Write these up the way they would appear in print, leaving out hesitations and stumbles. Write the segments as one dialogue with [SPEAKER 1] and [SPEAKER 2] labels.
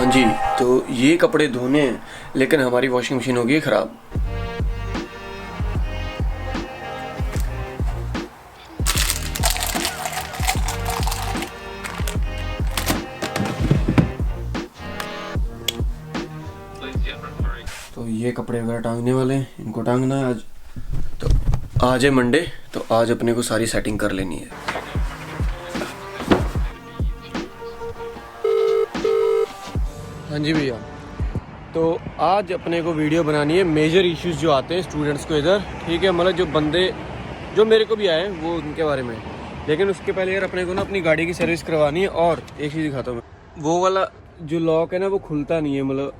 [SPEAKER 1] हाँ जी, तो ये कपड़े धोने हैं लेकिन हमारी वॉशिंग मशीन हो गई ख़राब। तो ये कपड़े वगैरह टांगने वाले हैं, इनको टांगना है आज। तो आज है मंडे, तो आज अपने को सारी सेटिंग कर लेनी है। हाँ जी भैया, तो आज अपने को वीडियो बनानी है मेजर इश्यूज जो आते हैं स्टूडेंट्स को इधर, ठीक है। मतलब जो बंदे जो मेरे को भी आए हैं वो उनके बारे में, लेकिन उसके पहले यार अपने को ना अपनी गाड़ी की सर्विस करवानी है। और एक चीज़ दिखाता हूँ मैं, वो वाला जो लॉक है ना वो खुलता नहीं है। मतलब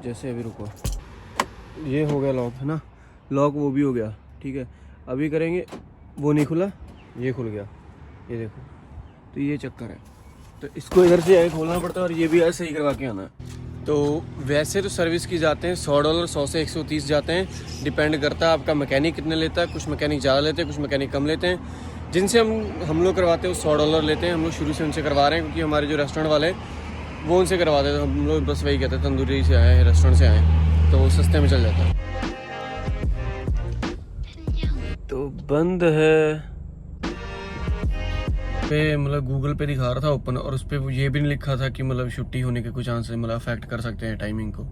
[SPEAKER 1] जैसे अभी रुको, ये हो गया लॉक है ना, लॉक वो भी हो गया, ठीक है। अभी करेंगे, वो नहीं खुला, ये खुल गया, ये देखो। तो ये चक्कर है, तो इसको इधर से खोलना पड़ता है और ये भी ऐसे सही करवा के आना है। तो वैसे तो सर्विस की जाते हैं $100, 100 से 130 जाते हैं, डिपेंड करता है आपका मैकेनिक कितने लेता है। कुछ मैकेनिक ज़्यादा लेते हैं, कुछ मैकेनिक कम लेते हैं। जिनसे हम लोग करवाते हैं वो $100 लेते हैं। हम लोग शुरू से उनसे करवा रहे हैं क्योंकि हमारे जो रेस्टोरेंट वाले हैं वो उनसे करवाते हैं। तो हम लोग बस वही कहते हैं तंदूरी से आए हैं, रेस्टोरेंट से आए हैं, तो वो सस्ते में चल जाता है। तो बंद है पे, मतलब गूगल पे दिखा रहा था ओपन, और उस पर ये भी नहीं लिखा था कि मतलब छुट्टी होने के कुछ चांस है, मतलब अफेक्ट कर सकते हैं टाइमिंग को।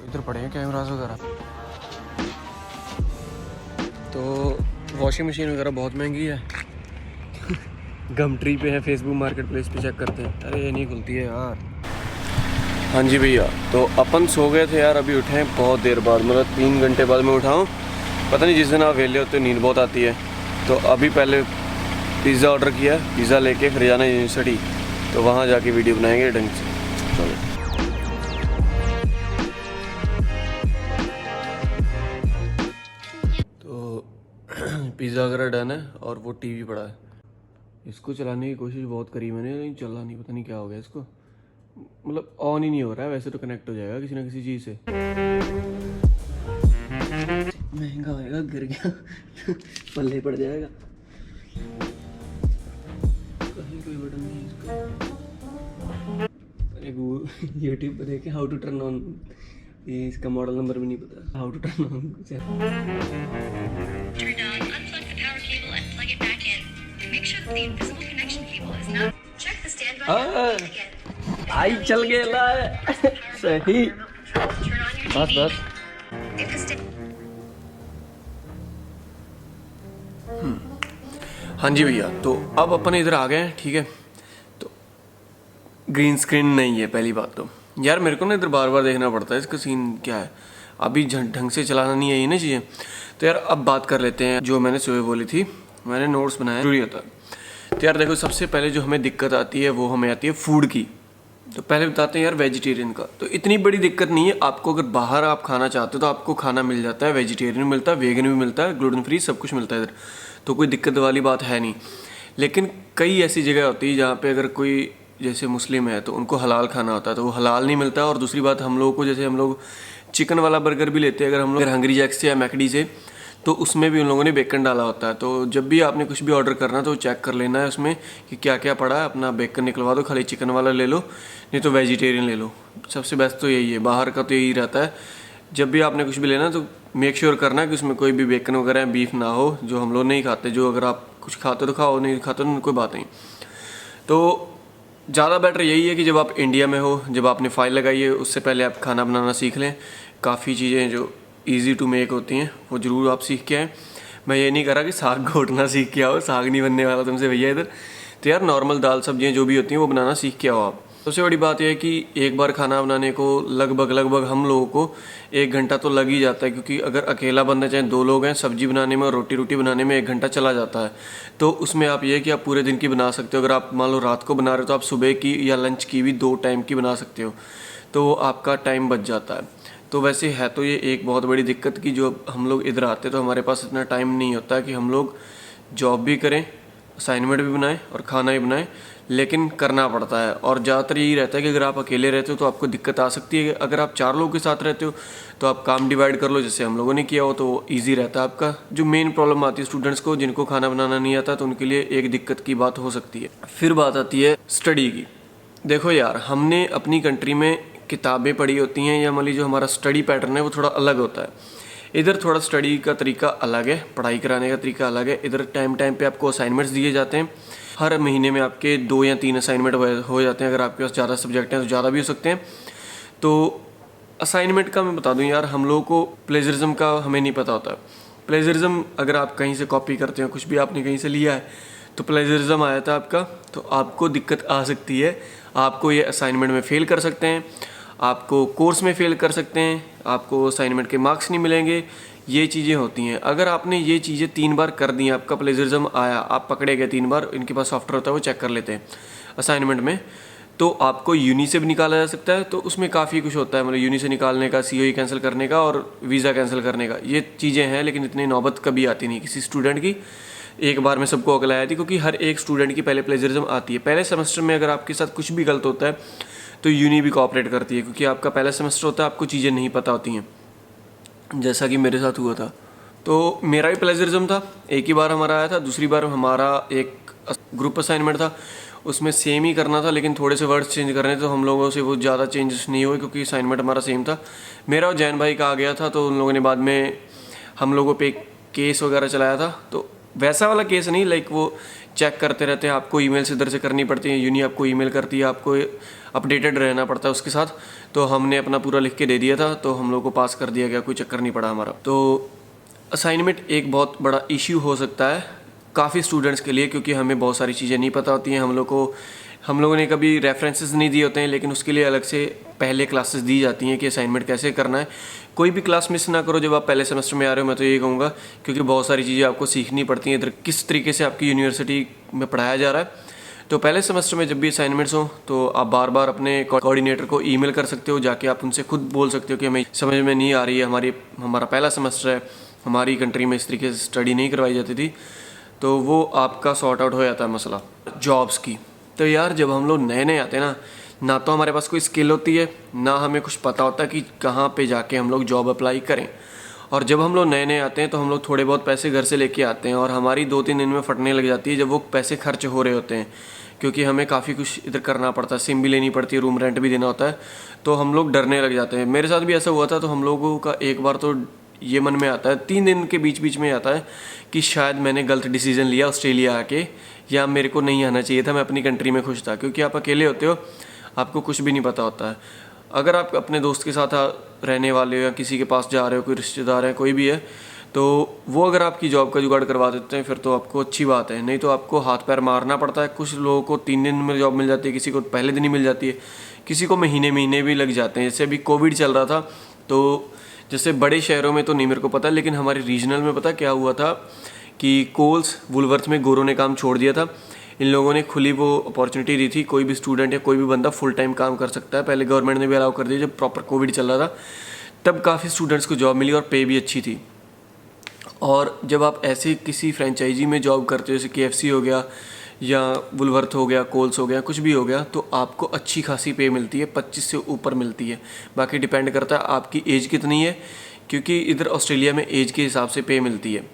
[SPEAKER 1] इधर पड़े हैं कैमरास वगैरह। तो वॉशिंग मशीन वगैरह बहुत महंगी है। गमट्री पे है, फेसबुक मार्केट प्लेस पे चेक करते हैं। अरे ये नहीं खुलती है यार। हाँ जी भैया, तो अपन सो गए थे यार, अभी उठे हैं बहुत देर बाद, मतलब 3 घंटे बाद मैं उठा हूँ। पता नहीं जिस दिन आप वेले होते नींद बहुत आती है। तो अभी पहले पिज़्ज़ा ऑर्डर किया, पिज़्ज़ा लेके फिर जाना यूनिवर्सिटी, तो वहाँ जाके वीडियो बनाएंगे ढंग से। चलो तो पिज़्ज़ा वगैरह डन है और वो टीवी पड़ा है। इसको चलाने की कोशिश बहुत करी मैंने, लेकिन चला नहीं, पता नहीं क्या हो गया इसको। मतलब ऑन ही नहीं हो रहा है। वैसे तो कनेक्ट हो जाएगा किसी ना किसी चीज़ से। महंगा होएगा, गिर गया पल्ले पड़ जाएगा। कहीं कोई बटन नहीं है इसका। अरे यूट्यूब पे देखे हाउ टू टर्न ऑन, ये इसका मॉडल नंबर भी नहीं पता। हाउ टू टर्न ऑन कुछ आई चल गया सही। बस बस हाँ जी भैया, तो अब अपन इधर आ गए हैं, ठीक है। तो ग्रीन स्क्रीन नहीं है पहली बात। तो यार मेरे को ना इधर बार बार देखना पड़ता है, इसका सीन क्या है, अभी ढंग से चलाना नहीं है ये ना चीज़ें। तो यार अब बात कर लेते हैं जो मैंने सुबह बोली थी, मैंने नोट्स बनाया जरूरी होता है। तो यार देखो, सबसे पहले जो हमें दिक्कत आती है वो हमें आती है फूड की। तो पहले बताते हैं यार वेजिटेरियन का। तो इतनी बड़ी दिक्कत नहीं है आपको, अगर बाहर आप खाना चाहते हो तो आपको खाना मिल जाता है, वेजिटेरियन मिलता है, वेगन भी मिलता है, ग्लूटेन फ्री सब कुछ मिलता है इधर, तो कोई दिक्कत वाली बात है नहीं। लेकिन कई ऐसी जगह होती है जहाँ पे अगर कोई जैसे मुस्लिम है तो उनको हलाल खाना होता है, तो वो हलाल नहीं मिलता। और दूसरी बात, हम लोगों को जैसे हम लोग चिकन वाला बर्गर भी लेते हैं अगर हम लोग हंगरी जैक्स से या मैकडी से, तो उसमें भी उन लोगों ने बेकन डाला होता है। तो जब भी आपने कुछ भी ऑर्डर करना तो चेक कर लेना है उसमें कि क्या क्या पड़ा है, अपना बेकन निकलवा दो, खाली चिकन वाला ले लो, नहीं तो वेजिटेरियन ले लो। सबसे बेस्ट तो यही है, बाहर का तो यही रहता है। जब भी आपने कुछ भी लेना तो मेक श्योर करना कि उसमें कोई भी बेकन वगैरह बीफ ना हो, जो हम लोग नहीं खाते। जो अगर आप कुछ खाते तो खाओ, नहीं खाते तो कोई बात नहीं। तो ज़्यादा बेटर यही है कि जब आप इंडिया में हो, जब आपने फाइल लगाई है, उससे पहले आप खाना बनाना सीख लें। काफ़ी चीज़ें जो ईजी टू मेक होती हैं वो ज़रूर आप सीख के आएँ। मैं ये नहीं कह रहा कि साग घोटना सीख के आओ, साग नहीं बनने वाला तुमसे भैया इधर। तो यार नॉर्मल दाल सब्जियाँ जो भी होती हैं वो बनाना सीख के आओ आप। सबसे बड़ी बात यह है कि एक बार खाना बनाने को लगभग हम लोगों को 1 घंटा तो लग ही जाता है, क्योंकि अगर अकेला बंदा चाहे 2 लोग हैं, सब्जी बनाने में और रोटी बनाने में 1 घंटा चला जाता है। तो उसमें आप ये कि आप पूरे दिन की बना सकते हो। अगर आप मान लो रात को बना रहे हो तो आप सुबह की या लंच की भी 2 टाइम की बना सकते हो, तो आपका टाइम बच जाता है। तो वैसे है तो ये एक बहुत बड़ी दिक्कत कि जो हम लोग इधर आते तो हमारे पास इतना टाइम नहीं होता कि हम लोग जॉब भी करें, असाइनमेंट भी बनाएं और खाना भी बनाएं। लेकिन करना पड़ता है। और ज़्यादातर यही रहता है कि अगर आप अकेले रहते हो तो आपको दिक्कत आ सकती है, अगर आप 4 लोगों के साथ रहते हो तो आप काम डिवाइड कर लो, जैसे हम लोगों ने किया हो, तो ईजी रहता है आपका। जो मेन प्रॉब्लम आती है स्टूडेंट्स को जिनको खाना बनाना नहीं आता, तो उनके लिए एक दिक्कत की बात हो सकती है। फिर बात आती है स्टडी की। देखो यार, हमने अपनी कंट्री में किताबें पढ़ी होती हैं, या मान लीजिए जो हमारा स्टडी पैटर्न है वो थोड़ा अलग होता है। इधर थोड़ा स्टडी का तरीका अलग है, पढ़ाई कराने का तरीका अलग है। इधर टाइम टाइम पे आपको असाइनमेंट्स दिए जाते हैं, हर महीने में आपके 2 या 3 असाइनमेंट हो जाते हैं। अगर आपके पास ज़्यादा सब्जेक्ट हैं तो ज़्यादा भी हो सकते हैं। तो असाइनमेंट का मैं बता दूं यार, हम लोगों को प्लेजरिज्म का हमें नहीं पता होता। प्लेजरिज्म अगर आप कहीं से कॉपी करते हैं, कुछ भी आपने कहीं से लिया है तो प्लेजरिज्म आया था आपका, तो आपको दिक्कत आ सकती है। आपको ये असाइनमेंट में फ़ेल कर सकते हैं, आपको कोर्स में फ़ेल कर सकते हैं, आपको असाइनमेंट के मार्क्स नहीं मिलेंगे। ये चीज़ें होती हैं। अगर आपने ये चीज़ें 3 बार कर दी, आपका प्लेजरिज्म आया, आप पकड़े गए 3 बार, इनके पास सॉफ्टवेयर होता है वो चेक कर लेते हैं असाइनमेंट में, तो आपको यूनी से भी निकाला जा सकता है। तो उसमें काफ़ी कुछ होता है, मतलब यूनी से निकालने का, सीओई कैंसिल करने का और वीज़ा कैंसिल करने का, ये चीज़ें हैं। लेकिन इतनी नौबत कभी आती नहीं किसी स्टूडेंट की, एक बार में सबको अकल आई थी, क्योंकि हर एक स्टूडेंट की पहले प्लेजरिज्म आती है। पहले सेमेस्टर में अगर आपके साथ कुछ भी गलत होता है तो यूनी भी कोऑपरेट करती है, क्योंकि आपका पहला सेमेस्टर होता है, आपको चीज़ें नहीं पता होती हैं, जैसा कि मेरे साथ हुआ था। तो मेरा भी प्लेजरिज्म था, एक ही बार हमारा आया था। दूसरी बार हमारा एक ग्रुप असाइनमेंट था, उसमें सेम ही करना था, लेकिन थोड़े से वर्ड्स चेंज करने थे, तो हम लोगों से वो ज़्यादा चेंजेस नहीं हुए, क्योंकि असाइनमेंट हमारा सेम था। मेरा और जैन भाई का आ गया था, तो उन लोगों ने बाद में हम लोगों पे केस वगैरह चलाया था। तो वैसा वाला केस नहीं, लाइक वो चेक करते रहते हैं, आपको ईमेल्स इधर से करनी पड़ती है, यूनी आपको ईमेल करती है, आपको अपडेटेड रहना पड़ता है उसके साथ। तो हमने अपना पूरा लिख के दे दिया था, तो हम लोग को पास कर दिया गया, कोई चक्कर नहीं पड़ा हमारा। तो असाइनमेंट एक बहुत बड़ा इश्यू हो सकता है काफ़ी स्टूडेंट्स के लिए, क्योंकि हमें बहुत सारी चीज़ें नहीं पता होती हैं। हम लोगों ने कभी रेफरेंसेस नहीं दिए होते हैं, लेकिन उसके लिए अलग से पहले क्लासेस दी जाती हैं कि असाइनमेंट कैसे करना है। कोई भी क्लास मिस ना करो जब आप पहले सेमेस्टर में आ रहे हो, मैं तो यही कहूँगा, क्योंकि बहुत सारी चीज़ें आपको सीखनी पड़ती हैं इधर किस तरीके से आपकी यूनिवर्सिटी में पढ़ाया जा रहा है। तो पहले सेमेस्टर में जब भी असाइनमेंट्स हो तो आप बार बार अपने कोऑर्डिनेटर को ईमेल कर सकते हो, जाके आप उनसे खुद बोल सकते हो कि हमें समझ में नहीं आ रही है, हमारा पहला सेमेस्टर है, हमारी कंट्री में इस तरीके से स्टडी नहीं करवाई जाती थी। तो वो आपका सॉर्ट आउट हो जाता है मसला। जॉब्स की, तो यार जब हम लोग नए नए आते हैं ना तो हमारे पास कोई स्किल होती है, ना हमें कुछ पता होता कि कहाँ पे जाके हम लोग जॉब अप्लाई करें। और जब हम लोग नए नए आते हैं तो हम लोग थोड़े बहुत पैसे घर से लेके आते हैं, और हमारी 2-3 दिन में फटने लग जाती है जब वो पैसे खर्च हो रहे होते हैं, क्योंकि हमें काफ़ी कुछ इधर करना पड़ता है, सिम भी लेनी पड़ती है, रूम रेंट भी देना होता है। तो हम लोग डरने लग जाते हैं। मेरे साथ भी ऐसा हुआ था। तो हम लोगों का एक बार तो ये मन में आता है, 3 दिन के बीच बीच में आता है कि शायद मैंने गलत डिसीजन लिया ऑस्ट्रेलिया आके, या मेरे को नहीं आना चाहिए था, मैं अपनी कंट्री में खुश था। क्योंकि आप अकेले होते हो, आपको कुछ भी नहीं पता होता है। अगर आप अपने दोस्त के साथ रहने वाले हो, या किसी के पास जा रहे हो, कोई रिश्तेदार है, कोई भी है, तो वो अगर आपकी जॉब का जुगाड़ करवा देते हैं फिर तो आपको अच्छी बात है, नहीं तो आपको हाथ पैर मारना पड़ता है। कुछ लोगों को 3 दिन में जॉब मिल जाती है, किसी को पहले दिन ही मिल जाती है, किसी को महीने भी लग जाते हैं। जैसे अभी कोविड चल रहा था, तो जैसे बड़े शहरों में तो नहीं मेरे को पता, लेकिन हमारे रीजनल में पता क्या हुआ था कि कोल्स वुलवर्थ में गोरों ने काम छोड़ दिया था। इन लोगों ने खुली वो अपॉर्चुनिटी दी थी, कोई भी स्टूडेंट या कोई भी बंदा फुल टाइम काम कर सकता है। पहले गवर्नमेंट ने भी अलाउ कर दिया जब प्रॉपर कोविड चल रहा था, तब काफ़ी स्टूडेंट्स को जॉब मिली और पे भी अच्छी थी। और जब आप ऐसे किसी फ्रेंचाइजी में जॉब करते हो, जैसे KFC हो गया या वुलवर्थ हो गया, कोल्स हो गया, कुछ भी हो गया, तो आपको अच्छी खासी पे मिलती है, 25 से ऊपर मिलती है। बाकी डिपेंड करता है आपकी एज कितनी है, क्योंकि इधर ऑस्ट्रेलिया में एज के हिसाब से पे मिलती है।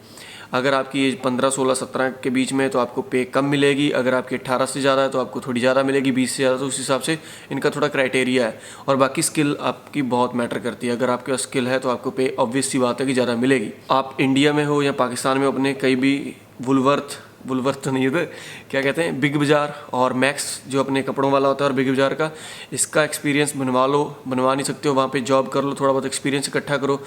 [SPEAKER 1] अगर आपकी एज 15, 16, 17 के बीच में है तो आपको पे कम मिलेगी। अगर आपकी 18 से ज़्यादा है तो आपको थोड़ी ज़्यादा मिलेगी, 20 से ज़्यादा, तो उस हिसाब से इनका थोड़ा क्राइटेरिया है। और बाकी स्किल आपकी बहुत मैटर करती है। अगर आपके पास स्किल है तो आपको पे ऑब्वियस सी बात है कि ज़्यादा मिलेगी। आप इंडिया में हो या पाकिस्तान में, अपने कहीं भी वुलवर्थ तो नहीं है, क्या कहते हैं, बिग बाज़ार और मैक्स जो अपने कपड़ों वाला होता है, और बिग बाज़ार का, इसका एक्सपीरियंस बनवा लो। बनवा नहीं सकते हो, वहाँ पे जॉब कर लो, थोड़ा बहुत एक्सपीरियंस इकट्ठा करो।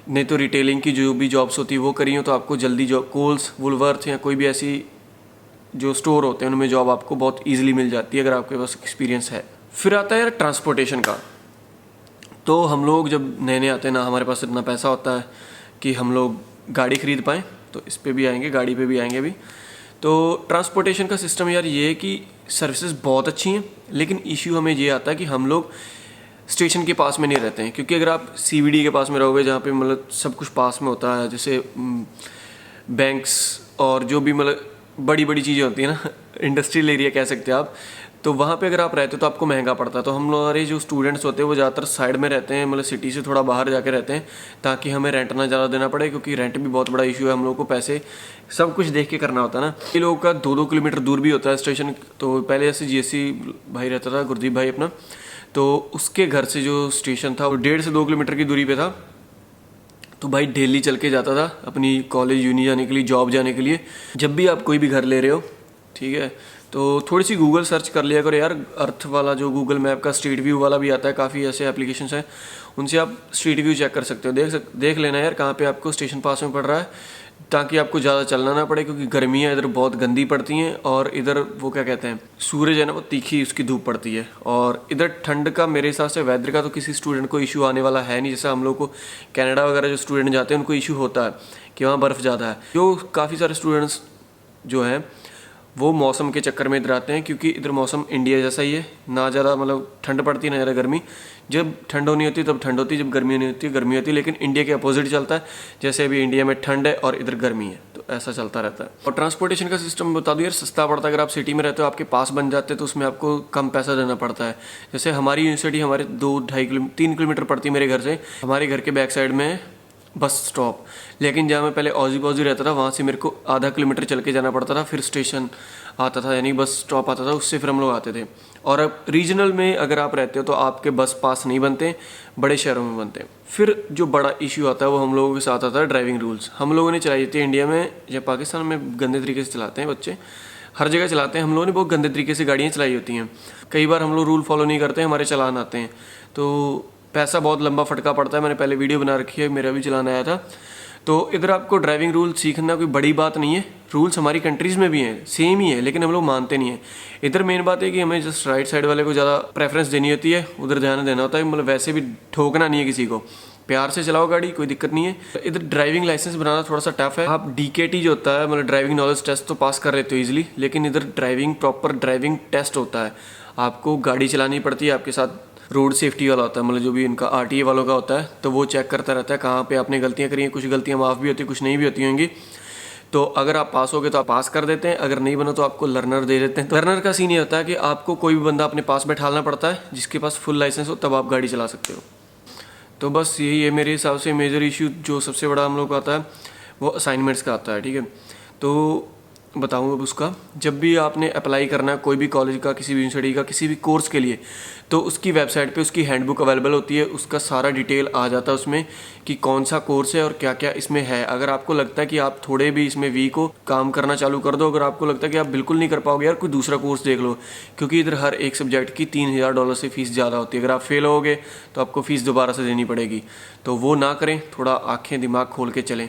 [SPEAKER 1] नहीं तो रिटेलिंग की जो भी जॉब्स होती है वो करी हो तो आपको जल्दी जॉब, कोल्स, वुलवर्थ या कोई भी ऐसी जो स्टोर होते हैं उनमें जॉब आपको बहुत ईजिली मिल जाती है अगर आपके पास एक्सपीरियंस है। फिर आता है यार ट्रांसपोर्टेशन का। तो हम लोग जब नए नए आते हैं ना, हमारे पास इतना पैसा होता है कि हम लोग गाड़ी खरीद पाएँ, तो इस पे भी आएंगे, गाड़ी पे भी आएंगे अभी। तो ट्रांसपोर्टेशन का सिस्टम यार ये है कि सर्विसेज बहुत अच्छी हैं, लेकिन इश्यू हमें ये आता है कि हम लोग स्टेशन के पास में नहीं रहते हैं। क्योंकि अगर आप CBD के पास में रहोगे, जहाँ पे मतलब सब कुछ पास में होता है, जैसे बैंक्स और जो भी मतलब बड़ी बड़ी चीज़ें होती हैं ना, इंडस्ट्रियल एरिया कह सकते हैं आप। तो वहाँ पे अगर आप रहते हो तो आपको महंगा पड़ता है। तो हम लोग हमारे जो स्टूडेंट्स होते हैं वो ज़्यादातर साइड में रहते हैं, मतलब सिटी से थोड़ा बाहर जाके रहते हैं, ताकि हमें रेंट ना ज़्यादा देना पड़े, क्योंकि रेंट भी बहुत बड़ा इशू है। हम लोग को पैसे सब कुछ देख के करना होता है ना। ये लोगों का 2-2 किलोमीटर दूर भी होता है स्टेशन। तो पहले जैसे जीएससी भाई रहता था, गुरदीप भाई अपना, तो उसके घर से जो स्टेशन था वो 1.5 से 2 किलोमीटर की दूरी पे था। तो भाई डेली चल के जाता था अपनी कॉलेज यूनी जाने के लिए, जॉब जाने के लिए। जब भी आप कोई भी घर ले रहे हो, ठीक है, तो थोड़ी सी गूगल सर्च कर लिया करो यार। अर्थ वाला जो गूगल मैप का स्ट्रीट व्यू वाला भी आता है, काफ़ी ऐसे एप्लीकेशंस हैं, उनसे आप स्ट्रीट व्यू चेक कर सकते हो। देख लेना यार कहाँ पे आपको स्टेशन पास में पड़ रहा है, ताकि आपको ज़्यादा चलना ना पड़े, क्योंकि गर्मियाँ इधर बहुत गंदी पड़ती हैं। और इधर वो क्या कहते हैं, सूरज है ना, वो तीखी उसकी धूप पड़ती है। और इधर ठंड का मेरे हिसाब से वेदर का तो किसी स्टूडेंट को इशू आने वाला है नहीं। जैसे हम लोग को कनाडा वगैरह जो स्टूडेंट जाते हैं उनको इशू होता है कि वहाँ बर्फ़ ज़्यादा है। जो काफ़ी सारे स्टूडेंट्स जो हैं वो मौसम के चक्कर में इधर आते हैं, क्योंकि इधर मौसम इंडिया जैसा ही है, ना ज़्यादा मतलब ठंड पड़ती है ना ज़्यादा गर्मी। जब ठंड होनी होती है तब ठंड होती है, जब गर्मी होनी होती है गर्मी होती है। लेकिन इंडिया के अपोजिट चलता है, जैसे अभी इंडिया में ठंड है और इधर गर्मी है, तो ऐसा चलता रहता है। और ट्रांसपोर्टेशन का सिस्टम बता दूँ यार, सस्ता पड़ता है। अगर आप सिटी में रहते हो, आपके पास बन जाते हैं, तो उसमें आपको कम पैसा देना पड़ता है। जैसे हमारी यूनिवर्सिटी हमारे 3 किलोमीटर पड़ती है मेरे घर से। हमारे घर के बैक साइड में बस स्टॉप, लेकिन जहाँ मैं पहले औजी पौजी रहता था वहाँ से मेरे को आधा किलोमीटर चल के जाना पड़ता था, फिर स्टेशन आता था, यानी बस स्टॉप आता था, उससे फिर हम लोग आते थे। और अब रीजनल में अगर आप रहते हो तो आपके बस पास नहीं बनते, बड़े शहरों में बनते हैं। फिर जो बड़ा इशू आता है वो हम लोगों के साथ आता है ड्राइविंग रूल्स। हम लोगों ने चलाई थी इंडिया में या पाकिस्तान में, गंदे तरीके से चलाते हैं बच्चे, हर जगह चलाते हैं। हम लोगों ने बहुत गंदे तरीके से गाड़ियाँ चलाई होती हैं। कई बार हम लोग रूल फॉलो नहीं करते, हमारे चालान आते हैं, तो पैसा बहुत लंबा फटका पड़ता है। मैंने पहले वीडियो बना रखी है, मेरा भी चलान आया था। तो इधर आपको ड्राइविंग रूल सीखना कोई बड़ी बात नहीं है। रूल्स हमारी कंट्रीज़ में भी हैं, सेम ही है, लेकिन हम लोग मानते नहीं हैं। इधर मेन बात है कि हमें जस्ट राइट साइड वाले को ज़्यादा प्रेफरेंस देनी होती है, उधर ध्यान देना होता है। मतलब वैसे भी ठोकना नहीं है किसी को, प्यार से चलाओ गाड़ी, कोई दिक्कत नहीं है। इधर ड्राइविंग लाइसेंस बनाना थोड़ा सा टफ है। आप डीकेटी जो होता है, मतलब ड्राइविंग नॉलेज टेस्ट, तो पास कर लेते हो इजीली, लेकिन इधर प्रॉपर ड्राइविंग टेस्ट होता है। आपको गाड़ी चलानी पड़ती है, आपके साथ रोड सेफ्टी वाला होता है, मतलब जो भी इनका आरटीए वालों का होता है, तो वो चेक करता रहता है कहाँ पे आपने गलतियाँ करी हैं। कुछ गलतियाँ माफ़ भी होती हैं, कुछ नहीं भी होती होंगी। तो अगर आप पास होगे तो आप पास कर देते हैं, अगर नहीं बनो तो आपको लर्नर दे देते हैं। तो लर्नर का सीन ये होता है कि आपको कोई भी बंदा अपने पास बैठाना पड़ता है जिसके पास फुल लाइसेंस हो, तब आप गाड़ी चला सकते हो। तो बस यही है मेरे हिसाब से मेजर इशू। जो सबसे बड़ा हम लोग का आता है वो असाइनमेंट्स का आता है, ठीक है। तो बताऊँ अब उसका, जब भी आपने अप्लाई करना है कोई भी कॉलेज का, किसी भी यूनिवर्सिटी का, किसी भी कोर्स के लिए, तो उसकी वेबसाइट पे उसकी हैंडबुक अवेलेबल होती है। उसका सारा डिटेल आ जाता है उसमें कि कौन सा कोर्स है और क्या क्या इसमें है। अगर आपको लगता है कि आप थोड़े भी इसमें वीक हो, काम करना चालू कर दो। अगर आपको लगता है कि आप बिल्कुल नहीं कर पाओगे यार, कोई दूसरा कोर्स देख लो, क्योंकि इधर हर एक सब्जेक्ट की $3000 से फ़ीस ज़्यादा होती है। अगर आप फेल होगे तो आपको फ़ीस दोबारा से देनी पड़ेगी। तो वो ना करें, थोड़ा आँखें दिमाग खोल के चलें।